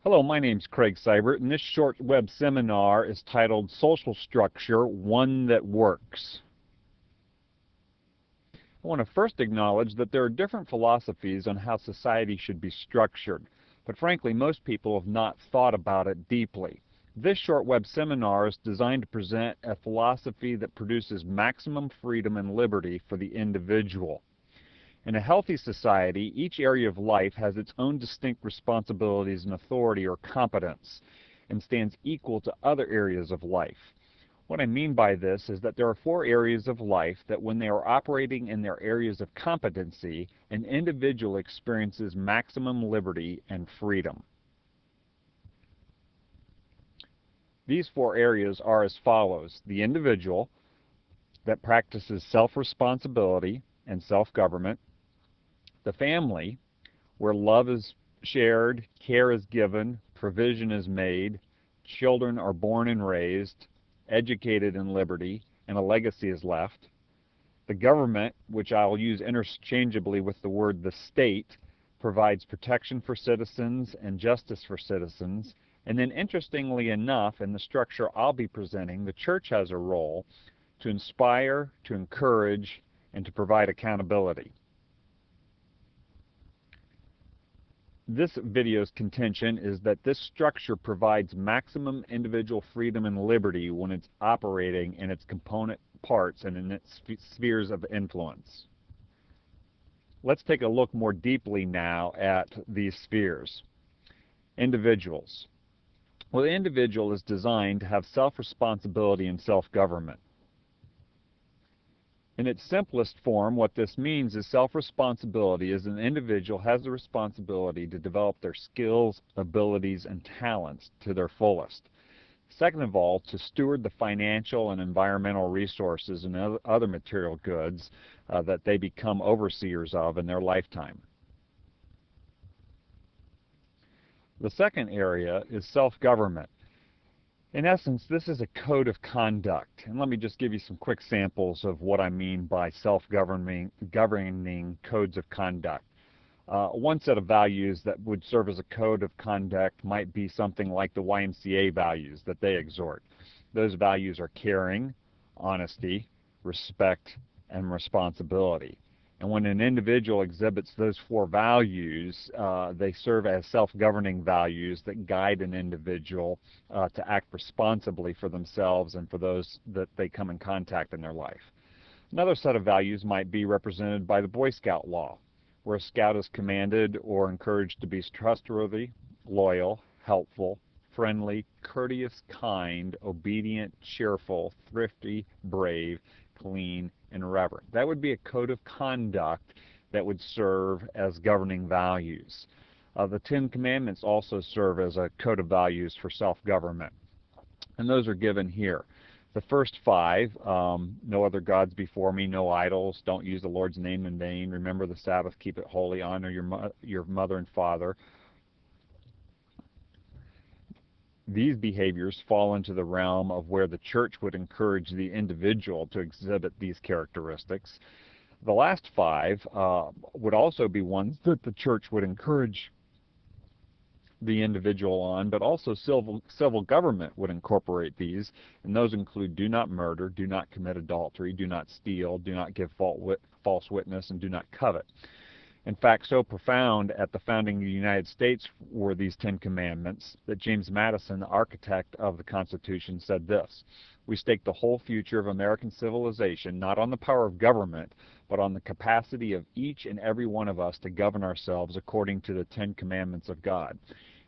Hello, my name's Craig Seibert, and this short web seminar is titled Social Structure, One That Works. I want to first acknowledge that there are different philosophies on how society should be structured, but frankly, most people have not thought about it deeply. This short web seminar is designed to present a philosophy that produces maximum freedom and liberty for the individual. In a healthy society, each area of life has its own distinct responsibilities and authority or competence, and stands equal to other areas of life. What I mean by this is that there are four areas of life that when they are operating in their areas of competency, an individual experiences maximum liberty and freedom. These four areas are as follows: the individual, that practices self-responsibility and self-government; the family, where love is shared, care is given, provision is made, children are born and raised, educated in liberty, and a legacy is left; the government, which I'll use interchangeably with the word the state, provides protection for citizens and justice for citizens; and then interestingly enough, in the structure I'll be presenting, the church has a role to inspire, to encourage, and to provide accountability. This video's contention is that this structure provides maximum individual freedom and liberty when it's operating in its component parts and in its spheres of influence. Let's take a look more deeply now at these spheres. Individuals. Well, the individual is designed to have self-responsibility and self-government. In its simplest form, what this means is self-responsibility is an individual has the responsibility to develop their skills, abilities, and talents to their fullest. Second of all, to steward the financial and environmental resources and other material goods that they become overseers of in their lifetime. The second area is self-government. In essence, this is a code of conduct. And let me just give you some quick samples of what I mean by self-governing codes of conduct. One set of values that would serve as a code of conduct might be something like the YMCA values that they exhort. Those values are caring, honesty, respect, and responsibility. And when an individual exhibits those four values, they serve as self-governing values that guide an individual to act responsibly for themselves and for those that they come in contact in their life. Another set of values might be represented by the Boy Scout law, where a scout is commanded or encouraged to be trustworthy, loyal, helpful, friendly, courteous, kind, obedient, cheerful, thrifty, brave, clean, and reverent. That would be a code of conduct that would serve as governing values. The Ten Commandments also serve as a code of values for self-government, and those are given here. The first five, no other gods before me, no idols, don't use the Lord's name in vain, remember the Sabbath, keep it holy, honor your mother and father. These behaviors fall into the realm of where the church would encourage the individual to exhibit these characteristics. The last five would also be ones that the church would encourage the individual on, but also civil government would incorporate these, and those include do not murder, do not commit adultery, do not steal, do not give false witness, and do not covet. In fact, so profound at the founding of the United States were these Ten Commandments that James Madison, the architect of the Constitution, said this: "We stake the whole future of American civilization not on the power of government, but on the capacity of each and every one of us to govern ourselves according to the Ten Commandments of God."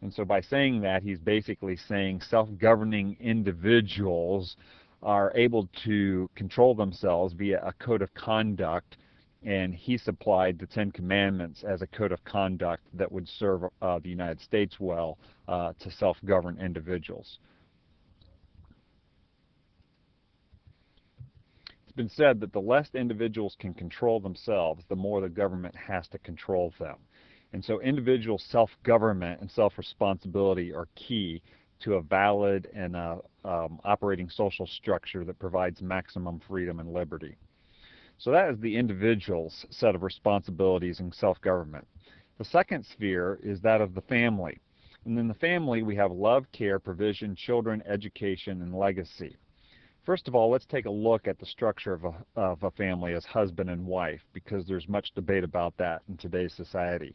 And so by saying that, he's basically saying self-governing individuals are able to control themselves via a code of conduct, and he supplied the Ten Commandments as a code of conduct that would serve the United States well to self-govern individuals. It's been said that the less individuals can control themselves, the more the government has to control them. And so individual self-government and self-responsibility are key to a valid and operating social structure that provides maximum freedom and liberty. So that is the individual's set of responsibilities and self-government. The second sphere is that of the family. And in the family, we have love, care, provision, children, education, and legacy. First of all, let's take a look at the structure of a family as husband and wife, because there's much debate about that in today's society.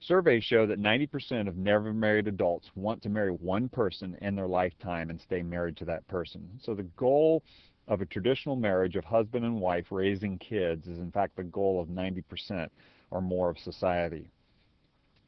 Surveys show that 90% of never married adults want to marry one person in their lifetime and stay married to that person. So the goal of a traditional marriage of husband and wife raising kids is in fact the goal of 90% or more of society.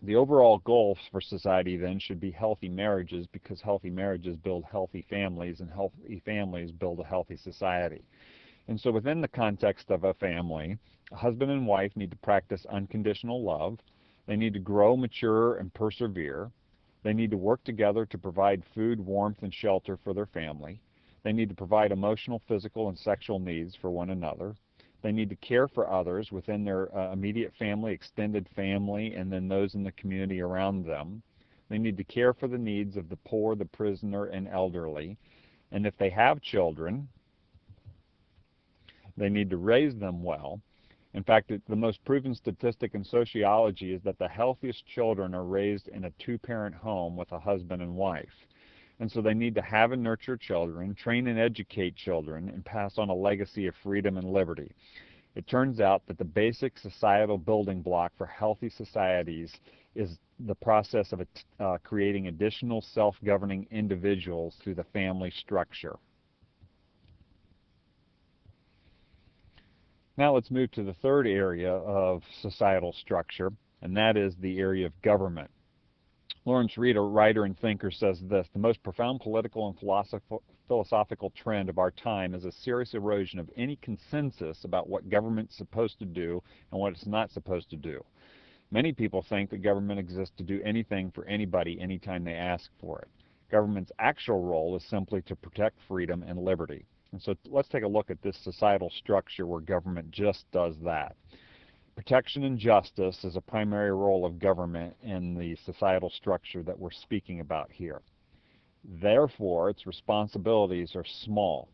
The overall goal for society then should be healthy marriages, because healthy marriages build healthy families, and healthy families build a healthy society. And so within the context of a family, a husband and wife need to practice unconditional love. They need to grow, mature, and persevere. They need to work together to provide food, warmth, and shelter for their family. They need to provide emotional, physical, and sexual needs for one another. They need to care for others within their immediate family, extended family, and then those in the community around them. They need to care for the needs of the poor, the prisoner, and elderly. And if they have children, they need to raise them well. In fact, the most proven statistic in sociology is that the healthiest children are raised in a two-parent home with a husband and wife. And so they need to have and nurture children, train and educate children, and pass on a legacy of freedom and liberty. It turns out that the basic societal building block for healthy societies is the process of creating additional self-governing individuals through the family structure. Now let's move to the third area of societal structure, and that is the area of government. Lawrence Reed, a writer and thinker, says this: the most profound political and philosophical trend of our time is a serious erosion of any consensus about what government's supposed to do and what it's not supposed to do. Many people think that government exists to do anything for anybody anytime they ask for it. Government's actual role is simply to protect freedom and liberty. And so let's take a look at this societal structure where government just does that. Protection and justice is a primary role of government in the societal structure that we're speaking about here. Therefore, its responsibilities are small.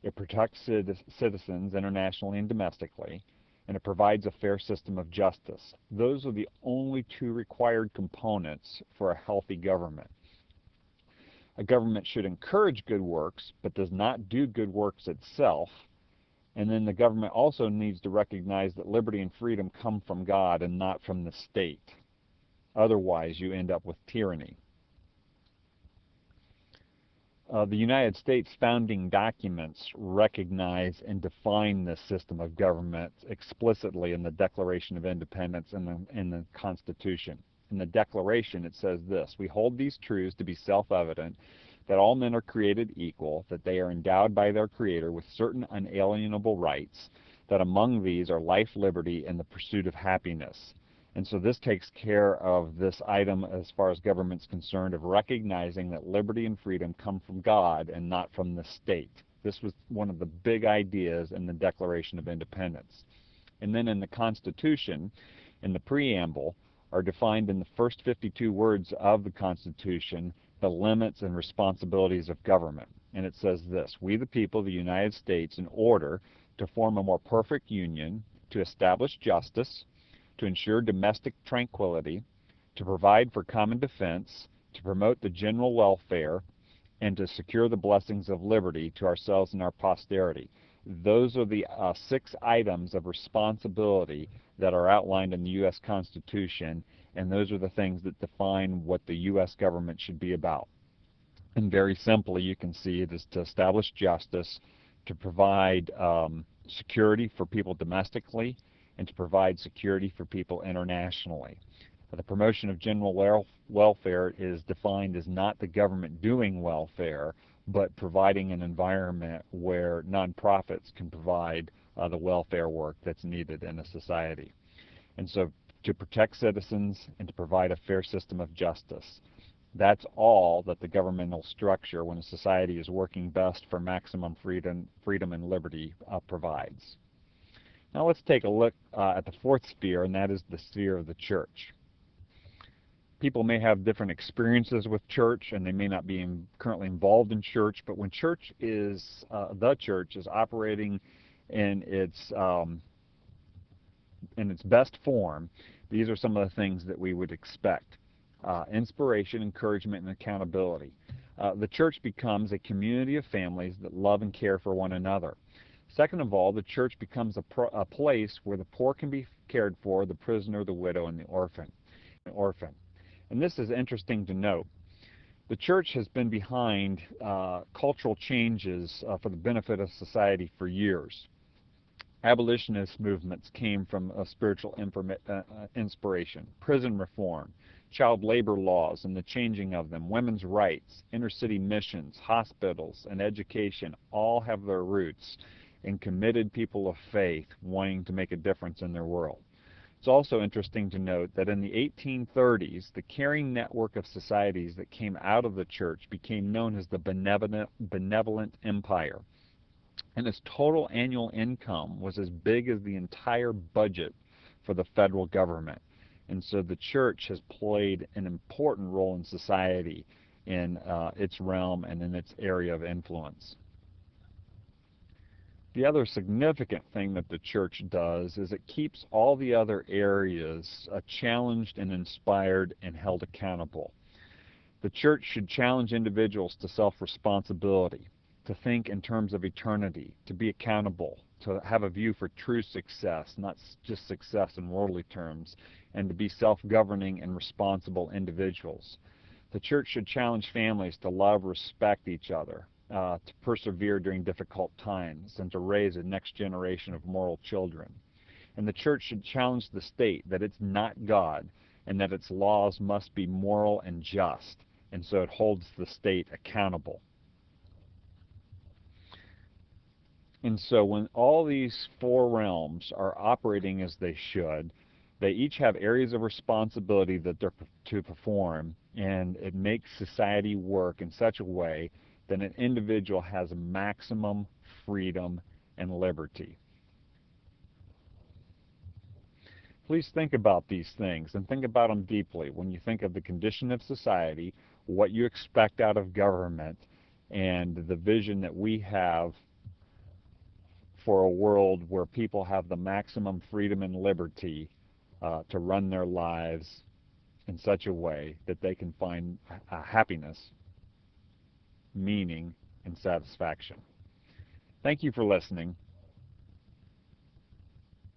It protects citizens internationally and domestically, and it provides a fair system of justice. Those are the only two required components for a healthy government. A government should encourage good works, but does not do good works itself. And then the government also needs to recognize that liberty and freedom come from God and not from the state. Otherwise, you end up with tyranny. The United States founding documents recognize and define this system of government explicitly in the Declaration of Independence and in the Constitution. In the Declaration, it says this: we hold these truths to be self-evident, that all men are created equal, that they are endowed by their Creator with certain unalienable rights, that among these are life, liberty, and the pursuit of happiness. And so this takes care of this item as far as government's concerned, of recognizing that liberty and freedom come from God and not from the state. This was one of the big ideas in the Declaration of Independence. And then in the Constitution, in the preamble, are defined in the first 52 words of the Constitution the limits and responsibilities of government. And it says this: we the people of the United States, in order to form a more perfect union, to establish justice, to ensure domestic tranquility, to provide for common defense, to promote the general welfare, and to secure the blessings of liberty to ourselves and our posterity. Those are the 6 items of responsibility that are outlined in the U.S. Constitution, and those are the things that define what the U.S. government should be about. And very simply, you can see it is to establish justice, to provide security for people domestically, and to provide security for people internationally. The promotion of general welfare is defined as not the government doing welfare, but providing an environment where nonprofits can provide the welfare work that's needed in a society. And so to protect citizens and to provide a fair system of justice. That's all that the governmental structure, when a society is working best for maximum freedom and liberty, provides. Now let's take a look at the fourth sphere, and that is the sphere of the church. People may have different experiences with church, and they may not be currently involved in church, but when church is, the church is operating in its best form, these are some of the things that we would expect. inspiration, encouragement, and accountability. The church becomes a community of families that love and care for one another. Second of all, the church becomes a place where the poor can be cared for, the prisoner, the widow, and the orphan. And this is interesting to note. The church has been behind cultural changes for the benefit of society for years. Abolitionist movements came from a spiritual inspiration. Prison reform, child labor laws and the changing of them, women's rights, inner-city missions, hospitals, and education all have their roots in committed people of faith wanting to make a difference in their world. It's also interesting to note that in the 1830s, the caring network of societies that came out of the church became known as the Benevolent Empire. And its total annual income was as big as the entire budget for the federal government. And so the church has played an important role in society in its realm and in its area of influence. The other significant thing that the church does is it keeps all the other areas challenged and inspired and held accountable. The church should challenge individuals to self-responsibility, to think in terms of eternity, to be accountable, to have a view for true success, not just success in worldly terms, and to be self-governing and responsible individuals. The church should challenge families to love, respect each other, to persevere during difficult times, and to raise a next generation of moral children. And the church should challenge the state that it's not God and that its laws must be moral and just, and so it holds the state accountable. And so when all these four realms are operating as they should, they each have areas of responsibility that they're to perform, and it makes society work in such a way that an individual has maximum freedom and liberty. Please think about these things and think about them deeply when you think of the condition of society, what you expect out of government, and the vision that we have for a world where people have the maximum freedom and liberty to run their lives in such a way that they can find happiness, meaning, and satisfaction. Thank you for listening.